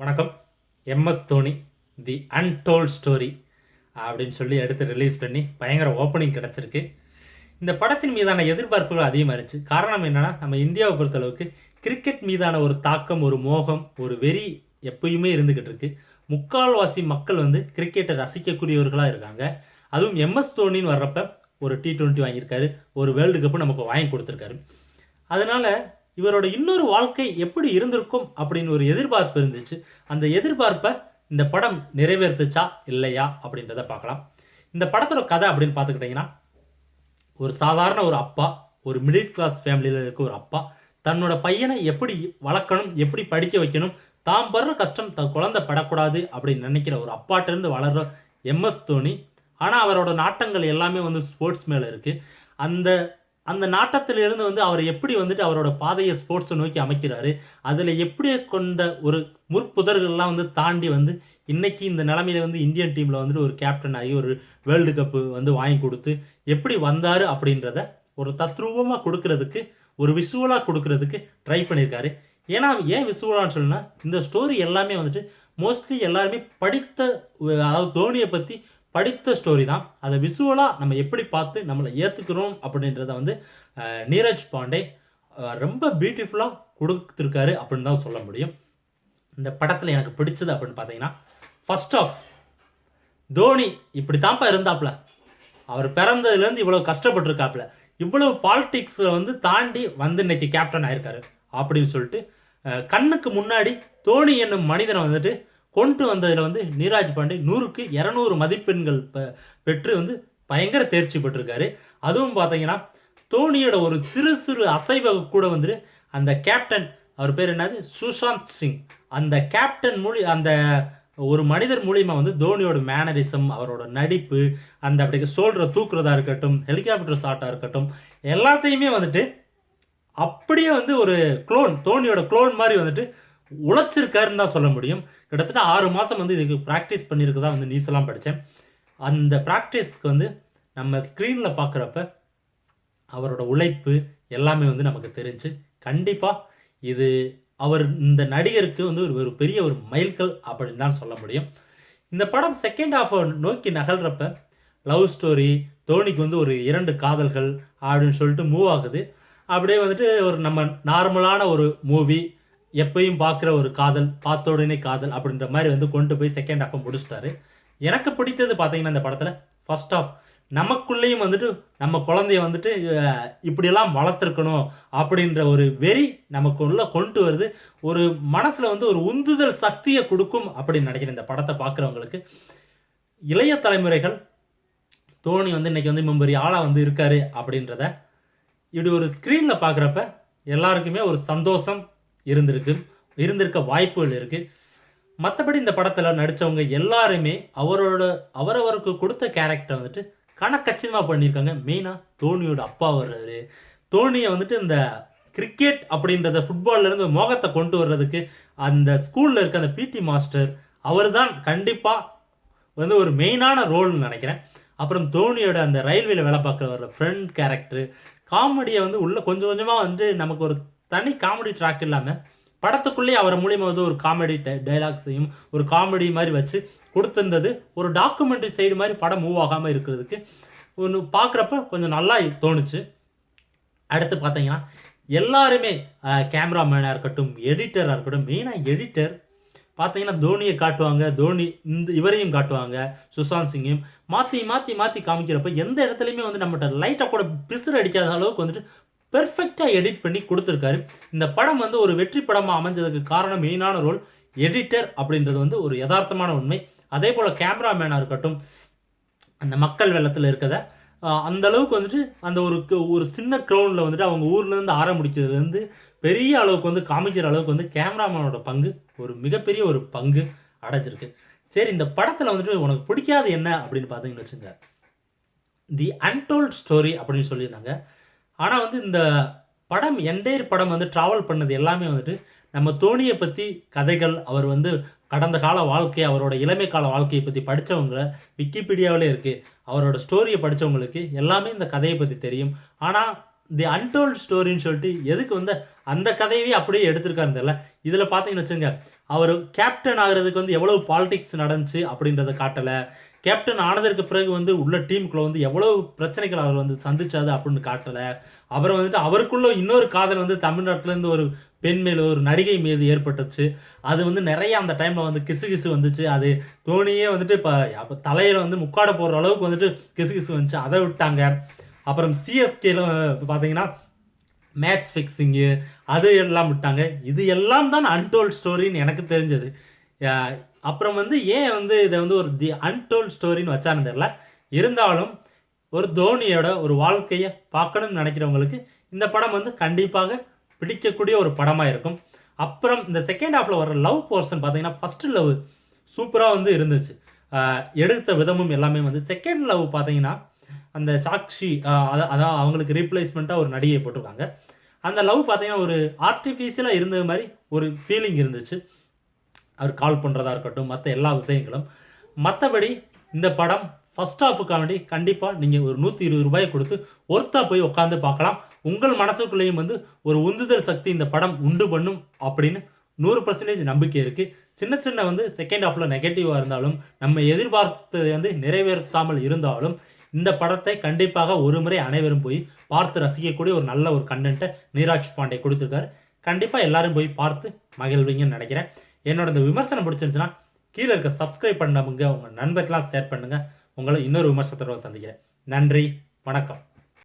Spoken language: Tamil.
வணக்கம். எம்எஸ் தோனி தி அன்டோல்ட் ஸ்டோரி அப்படின்னு சொல்லி எடுத்து ரிலீஸ் பண்ணி பயங்கர ஓப்பனிங் கிடச்சிருக்கு. இந்த படத்தின் மீதான எதிர்பார்ப்புகள் அதிகமாக இருந்துச்சு. காரணம் என்னென்னா, நம்ம இந்தியாவை பொறுத்தளவுக்கு கிரிக்கெட் மீதான ஒரு தாக்கம், ஒரு மோகம், ஒரு வெறி எப்பயுமே இருந்துக்கிட்டு இருக்கு. முக்கால்வாசி மக்கள் கிரிக்கெட்டை ரசிக்கக்கூடியவர்களாக இருக்காங்க. அதுவும் எம்எஸ் தோனின்னு வர்றப்ப ஒரு T20 வாங்கியிருக்காரு, ஒரு வேர்ல்டு கப்பு நமக்கு வாங்கி கொடுத்துருக்காரு. அதனால இவரோட இன்னொரு வாழ்க்கை எப்படி இருந்திருக்கும் அப்படின்னு ஒரு எதிர்பார்ப்பு இருந்துச்சு. அந்த எதிர்பார்ப்பை இந்த படம் நிறைவேற்றுச்சா இல்லையா அப்படின்றத பார்க்கலாம். இந்த படத்தோட கதை அப்படின்னு பார்த்துக்கிட்டிங்கன்னா, ஒரு சாதாரண ஒரு அப்பா, ஒரு மிடில் கிளாஸ் ஃபேமிலியில் இருக்க ஒரு அப்பா தன்னோட பையனை எப்படி வளர்க்கணும், எப்படி படிக்க வைக்கணும், தாம் படுற கஷ்டம் தன் குழந்தை படக்கூடாது அப்படின்னு நினைக்கிற ஒரு அப்பாட்டிருந்து வளர்ற எம்எஸ் தோனி. ஆனால் அவரோட நாட்டங்கள் எல்லாமே ஸ்போர்ட்ஸ் மேலே இருக்குது. அந்த அந்த நாட்டத்திலிருந்து அவர் எப்படி அவரோட பாதையை ஸ்போர்ட்ஸை நோக்கி அமைக்கிறாரு, அதில் எப்படி கொண்ட ஒரு முற்புதர்கள்லாம் தாண்டி இன்னைக்கு இந்த நிலைமையில இந்தியன் டீமில் ஒரு கேப்டன் ஆகி ஒரு வேர்ல்டு கப்பு வாங்கி கொடுத்து எப்படி வந்தார் அப்படின்றத ஒரு தத்ரூபமாக கொடுக்கறதுக்கு, ஒரு விஷுவலாக கொடுக்கறதுக்கு ட்ரை பண்ணியிருக்காரு. ஏன்னா ஏன் விஷுவலான்னு சொன்னால், இந்த ஸ்டோரி எல்லாமே மோஸ்ட்லி எல்லாருமே படித்த, அதாவது தோனியை பற்றி படித்த ஸ்டோரி தான். அதை விஷுவலாக நம்ம எப்படி பார்த்து நம்மளை ஏற்றுக்கிறோம் அப்படின்றத நீரஜ் பாண்டே ரொம்ப பியூட்டிஃபுல்லாக கொடுத்துருக்காரு அப்படின்னு தான் சொல்ல முடியும். இந்த படத்தில் எனக்கு பிடிச்சது அப்படின்னு பார்த்தீங்கன்னா, ஃபர்ஸ்ட் ஆஃப் தோனி இப்படி தான்ப்பா இருந்தாப்புல. அவர் பிறந்ததுலேருந்து இவ்வளோ கஷ்டப்பட்டுருக்காப்புல, இவ்வளவு பாலிடிக்ஸில் தாண்டி இன்னைக்கு கேப்டன் ஆயிருக்காரு அப்படின்னு சொல்லிட்டு கண்ணுக்கு முன்னாடி தோனி என்னும் மனிதனை கொண்டு வந்ததில் நீராஜ் பாண்டே 100க்கு 200 மதிப்பெண்கள் பெற்று பயங்கர தேர்ச்சி பெற்றிருக்காரு. அதுவும் பார்த்தீங்கன்னா, தோனியோட ஒரு சிறு சிறு அசைவ கூட அந்த கேப்டன், அவர் பேர் என்னது, சுஷாந்த் சிங், அந்த கேப்டன் அந்த ஒரு மனிதர் மூலியமாக தோனியோட மேனரிசம், அவரோட நடிப்பு, அந்த அப்படி சோல்டரை தூக்குறதா இருக்கட்டும், ஹெலிகாப்டர் ஷாட்டாக இருக்கட்டும், எல்லாத்தையுமே அப்படியே ஒரு க்ளோன், தோனியோட க்ளோன் மாதிரி உழைச்சிருக்காருன்னு தான் சொல்ல முடியும். கிட்டத்தட்ட 6 மாதம் இதுக்கு ப்ராக்டிஸ் பண்ணியிருக்கதா நியூஸ்லாம் படித்தேன். அந்த ப்ராக்டிஸ்க்கு நம்ம ஸ்க்ரீனில் பார்க்குறப்ப அவரோட உழைப்பு எல்லாமே நமக்கு தெரிஞ்சு, கண்டிப்பாக இது அவர் இந்த நடிகருக்கு ஒரு பெரிய ஒரு மைல்கல் அப்படின்னு தான் சொல்ல முடியும். இந்த படம் செகண்ட் ஹாஃப் நோக்கி நகல்றப்ப லவ் ஸ்டோரி, தோனிக்கு ஒரு 2 காதல்கள் அப்படின்னு சொல்லிட்டு மூவ் ஆகுது. அப்படியே ஒரு நம்ம நார்மலான ஒரு மூவி, எப்பயும் பார்க்குற ஒரு காதல், பார்த்த உடனே காதல் அப்படின்ற மாதிரி கொண்டு போய் செகண்ட் ஹாஃபை முடிச்சிட்டாரு. எனக்கு பிடித்தது பார்த்தீங்கன்னா, இந்த படத்தில் ஃபர்ஸ்ட் ஹாஃப் நமக்குள்ளேயும் நம்ம குழந்தைய இப்படியெல்லாம் வளர்த்துருக்கணும் அப்படின்ற ஒரு வெறி நமக்குள்ள கொண்டு வருது. ஒரு மனசில் ஒரு உந்துதல் சக்தியை கொடுக்கும் அப்படின்னு நினைக்கிறேன் இந்த படத்தை பார்க்குறவங்களுக்கு. இளைய தலைமுறைகள் தோனி இன்னைக்கு மும்பரி ஆளாக இருக்காரு அப்படின்றத இப்படி ஒரு ஸ்க்ரீனில் பார்க்குறப்ப எல்லாருக்குமே ஒரு சந்தோஷம் இருந்திருக்க வாய்ப்புகள் இருக்குது. மற்றபடி இந்த படத்தில் நடித்தவங்க எல்லாருமே அவரவருக்கு கொடுத்த கேரக்டரை கணக்கச்சிதமாக பண்ணியிருக்காங்க. மெயினாக தோனியோட அப்பா வர்றாரு. தோனியை இந்த கிரிக்கெட் அப்படின்றத ஃபுட்பால்லேருந்து மோகத்தை கொண்டு வர்றதுக்கு அந்த ஸ்கூலில் இருக்க அந்த பிடி மாஸ்டர் அவர் தான் கண்டிப்பாக ஒரு மெயினான ரோல்னு நினைக்கிறேன். அப்புறம் தோனியோட அந்த ரயில்வேல வேலை பார்க்குற வர ஃப்ரெண்ட் கேரக்டர், காமெடியை உள்ளே கொஞ்சம் கொஞ்சமாக நமக்கு ஒரு தனி காமெடி ட்ராக் இல்லாமல் படத்துக்குள்ளேயே அவரை மூலியமாக ஒரு காமெடி டைலாக்ஸையும் ஒரு காமெடி மாதிரி வச்சு கொடுத்துருந்தது. ஒரு டாக்குமெண்ட்ரி சைடு மாதிரி படம் மூவ் ஆகாமல் இருக்கிறதுக்கு ஒன்று பார்க்குறப்ப கொஞ்சம் நல்லா தோணுச்சு. அடுத்து பார்த்தீங்கன்னா, எல்லாருமே கேமராமேனாக இருக்கட்டும், எடிட்டராக இருக்கட்டும், மெயினாக எடிட்டர் பார்த்தீங்கன்னா தோனியை காட்டுவாங்க, தோனி இவரையும் காட்டுவாங்க, சுஷாந்த் சிங்கையும் மாற்றி மாற்றி மாற்றி காமிக்கிறப்ப எந்த இடத்துலையுமே நம்மகிட்ட லைட்டாக கூட பிசுறு அடிக்காத அளவுக்கு பெர்ஃபெக்டாக எடிட் பண்ணி கொடுத்துருக்காரு. இந்த படம் ஒரு வெற்றி படமாக அமைஞ்சதுக்கு காரணம் மெயினான ரோல் எடிட்டர் அப்படின்றது ஒரு யதார்த்தமான உண்மை. அதே போல் கேமராமேனாக இருக்கட்டும், அந்த மக்கள் வெள்ளத்தில் இருக்கிறத அந்த அளவுக்கு அந்த ஒரு சின்ன க்ரௌண்டில் அவங்க ஊர்லேருந்து ஆரம்பிக்கிறதுலேருந்து பெரிய அளவுக்கு காமிக்கிற அளவுக்கு கேமராமேனோட பங்கு ஒரு மிகப்பெரிய ஒரு பங்கு அடைஞ்சிருக்கு. சரி, இந்த படத்தில் உனக்கு பிடிக்காது என்ன அப்படின்னு பார்த்தீங்கன்னு வச்சுங்க, தி அன்டோல்ட் ஸ்டோரி அப்படின்னு சொல்லியிருந்தாங்க. ஆனால் இந்த படம் என்டையர் படம் ட்ராவல் பண்ணது எல்லாமே நம்ம தோனியை பற்றி கதைகள், அவர் கடந்த கால வாழ்க்கை, அவரோட இளமை கால வாழ்க்கையை பற்றி படித்தவங்க விக்கிபீடியாவிலே இருக்குது. அவரோட ஸ்டோரியை படித்தவங்களுக்கு எல்லாமே இந்த கதையை பற்றி தெரியும். ஆனால் தி அன்டோல்ட் ஸ்டோரின்னு சொல்லிட்டு எதுக்கு அந்த கதையவே அப்படியே எடுத்திருக்காருன்னு தெரியல. இதில் பார்த்தீங்கன்னு வச்சுங்க, அவர் கேப்டன் ஆகிறதுக்கு வந்து எவ்வளவு பாலிடிக்ஸ் நடந்துச்சு அப்படின்றத காட்டலை. கேப்டன் ஆனதற்கு பிறகு வந்து உள்ள டீமுக்குள்ள வந்து எவ்வளவு பிரச்சனைகள் அவர் வந்து சந்திச்சாது அப்படின்னு காட்டலை. அப்புறம் வந்துட்டு அவருக்குள்ள இன்னொரு காதல் வந்து தமிழ்நாட்டிலேருந்து ஒரு பெண் மேல் ஒரு நடிகை மீது ஏற்பட்டுச்சு. அது வந்து நிறைய அந்த டைமில் வந்து கிசு கிசு வந்துச்சு. அது தோனியே வந்துட்டு இப்போ தலையில் வந்து முக்காட போடுற அளவுக்கு வந்துட்டு கிசு கிசு வந்துச்சு, அதை விட்டாங்க. அப்புறம் சிஎஸ்கேல பார்த்தீங்கன்னா மேட்ச் ஃபிக்ஸிங்கு அது எல்லாம் விட்டாங்க. இது எல்லாம் தான் அன்டோல்ட் ஸ்டோரின்னு எனக்கு தெரிஞ்சது. அப்புறம் வந்து ஏன் வந்து இதை வந்து ஒரு தி அன்டோல்ட் ஸ்டோரின்னு வச்சான்னு தெரியல. இருந்தாலும் ஒரு தோனியோட ஒரு வாழ்க்கையை பார்க்கணும்னு நினைக்கிறவங்களுக்கு இந்த படம் வந்து கண்டிப்பாக பிடிக்கக்கூடிய ஒரு படமாக இருக்கும். அப்புறம் இந்த செகண்ட் ஹாஃபில் வர லவ் போர்ஷன் பார்த்தீங்கன்னா ஃபஸ்ட்டு லவ் சூப்பராக வந்து இருந்துச்சு. எடுத்த விதமும் எல்லாமே வந்து செகண்ட் லவ் பார்த்தீங்கன்னா அந்த சாக்ஷி அதான் அவங்களுக்கு ரீப்ளேஸ்மெண்ட்டாக ஒரு நடிகை போட்டிருக்காங்க. அந்த லவ் பார்த்தீங்கன்னா ஒரு ஆர்டிஃபிஷியலாக இருந்தது மாதிரி ஒரு ஃபீலிங் இருந்துச்சு. அவர் கால் பண்ணுறதா இருக்கட்டும், மற்ற எல்லா விஷயங்களும். மற்றபடி இந்த படம் ஃபஸ்ட் ஹாஃபுக்காண்டி கண்டிப்பாக நீங்கள் ஒரு 120 ரூபாயை கொடுத்து ஒருத்தா போய் உட்காந்து பார்க்கலாம். உங்கள் மனசுக்குள்ளேயும் வந்து ஒரு உந்துதல் சக்தி இந்த படம் உண்டு பண்ணும் அப்படின்னு 100% நம்பிக்கை இருக்குது. சின்ன சின்ன வந்து செகண்ட் ஹாஃபில் நெகட்டிவாக இருந்தாலும் நம்ம எதிர்பார்த்ததை வந்து நிறைவேற்றாமல் இருந்தாலும் இந்த படத்தை கண்டிப்பாக ஒரு முறை அனைவரும் போய் பார்த்து ரசிக்கக்கூடிய ஒரு நல்ல ஒரு கண்டென்ட்டை நீராஜ் பாண்டே கொடுத்துருக்காரு. கண்டிப்பாக எல்லாரும் போய் பார்த்து மகிழ்வீங்கன்னு நினைக்கிறேன். என்னோட இந்த விமர்சனம் பிடிச்சிருந்துச்சுன்னா கீழே இருக்க சப்ஸ்கிரைப் பண்ணவங்க உங்கள் நண்பர்களாக ஷேர் பண்ணுங்கள். உங்களை இன்னொரு விமர்சனத்தோட சந்திக்கிறேன். நன்றி, வணக்கம்.